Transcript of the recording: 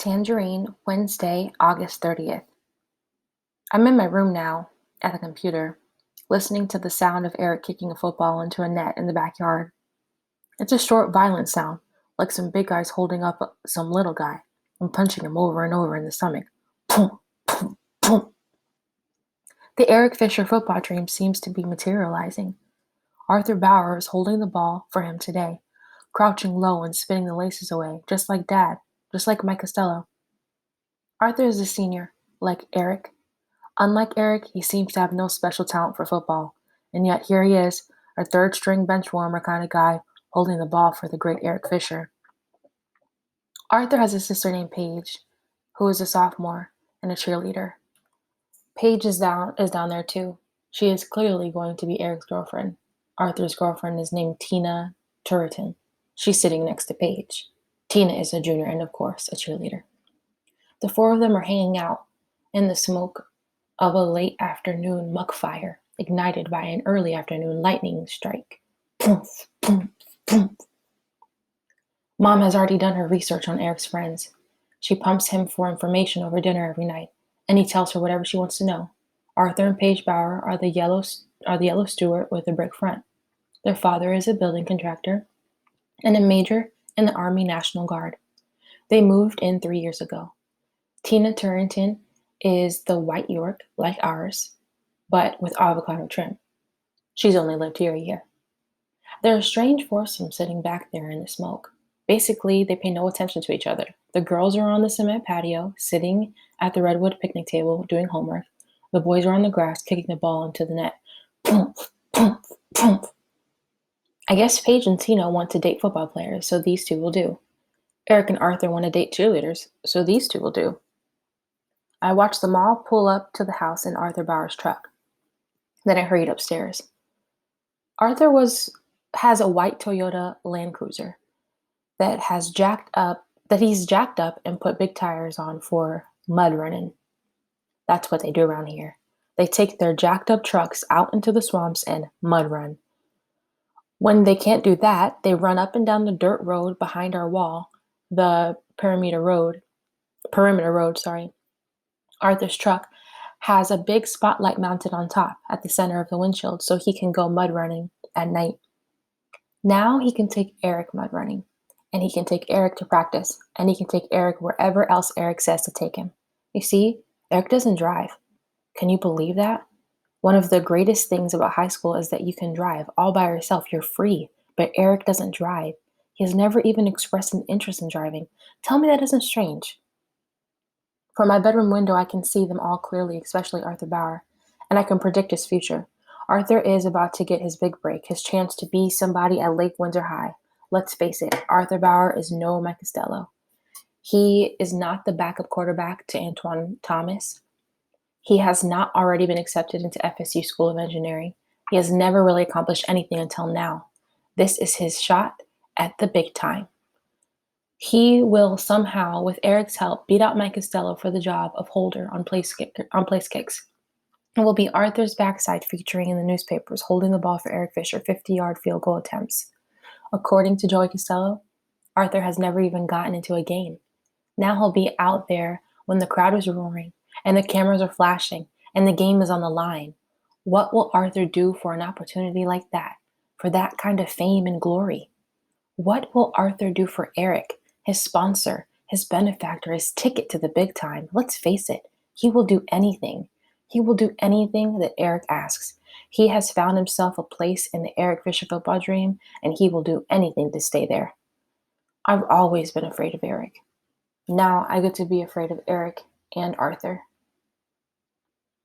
Tangerine, Wednesday, August 30th. I'm in my room now, at the computer, listening to the sound of Eric kicking a football into a net in the backyard. It's a short, violent sound, like some big guy's holding up some little guy and punching him over and over in the stomach. Boom, boom, boom. The Eric Fisher football dream seems to be materializing. Arthur Bauer is holding the ball for him today, crouching low and spinning the laces away, just like Dad, just like Mike Costello. Arthur is a senior, like Eric. Unlike Eric, he seems to have no special talent for football, and yet here he is, a third string bench warmer kind of guy, holding the ball for the great Eric Fisher. Arthur has a sister named Paige, who is a sophomore and a cheerleader. Paige is down there too. She is clearly going to be Eric's girlfriend. Arthur's girlfriend is named Tina Turretin. She's sitting next to Paige. Tina is a junior and, of course, a cheerleader. The four of them are hanging out in the smoke of a late afternoon muck fire ignited by an early afternoon lightning strike. Poof, poof, poof. Mom has already done her research on Eric's friends. She pumps him for information over dinner every night, and he tells her whatever she wants to know. Arthur and Paige Bauer are the yellow Stuart with a brick front. Their father is a building contractor and a major in the Army National Guard. They moved in 3 years ago. Tina Turretin is the white York, like ours, but with avocado trim. She's only lived here a year. They're a strange foursome sitting back there in the smoke. Basically, they pay no attention to each other. The girls are on the cement patio, sitting at the redwood picnic table, doing homework. The boys are on the grass, kicking the ball into the net. Poof, poof, poof. I guess Paige and Tina want to date football players, so these two will do. Eric and Arthur want to date cheerleaders, so these two will do. I watched them all pull up to the house in Arthur Bauer's truck. Then I hurried upstairs. Arthur has a white Toyota Land Cruiser that he's jacked up and put big tires on for mud running. That's what they do around here. They take their jacked up trucks out into the swamps and mud run. When they can't do that, they run up and down the dirt road behind our wall, the perimeter road, sorry. Arthur's truck has a big spotlight mounted on top at the center of the windshield so he can go mud running at night. Now he can take Eric mud running, and he can take Eric to practice, and he can take Eric wherever else Eric says to take him. You see, Eric doesn't drive. Can you believe that? One of the greatest things about high school is that you can drive all by yourself. You're free, but Eric doesn't drive. He has never even expressed an interest in driving. Tell me that isn't strange. From my bedroom window, I can see them all clearly, especially Arthur Bauer, and I can predict his future. Arthur is about to get his big break, his chance to be somebody at Lake Windsor High. Let's face it, Arthur Bauer is no Mike Costello. He is not the backup quarterback to Antoine Thomas. He has not already been accepted into FSU School of Engineering. He has never really accomplished anything until now. This is his shot at the big time. He will somehow, with Eric's help, beat out Mike Costello for the job of holder on place kicks. It will be Arthur's backside featuring in the newspapers, holding the ball for Eric Fisher 50-yard field goal attempts. According to Joey Costello, Arthur has never even gotten into a game. Now he'll be out there when the crowd is roaring and the cameras are flashing and the game is on the line. What will Arthur do for an opportunity like that, for that kind of fame and glory? What will Arthur do for Eric, his sponsor, his benefactor, his ticket to the big time? Let's face it, he will do anything. He will do anything that Eric asks. He has found himself a place in the Eric Fisher football dream, and he will do anything to stay there. I've always been afraid of Eric. Now I get to be afraid of Eric and Arthur.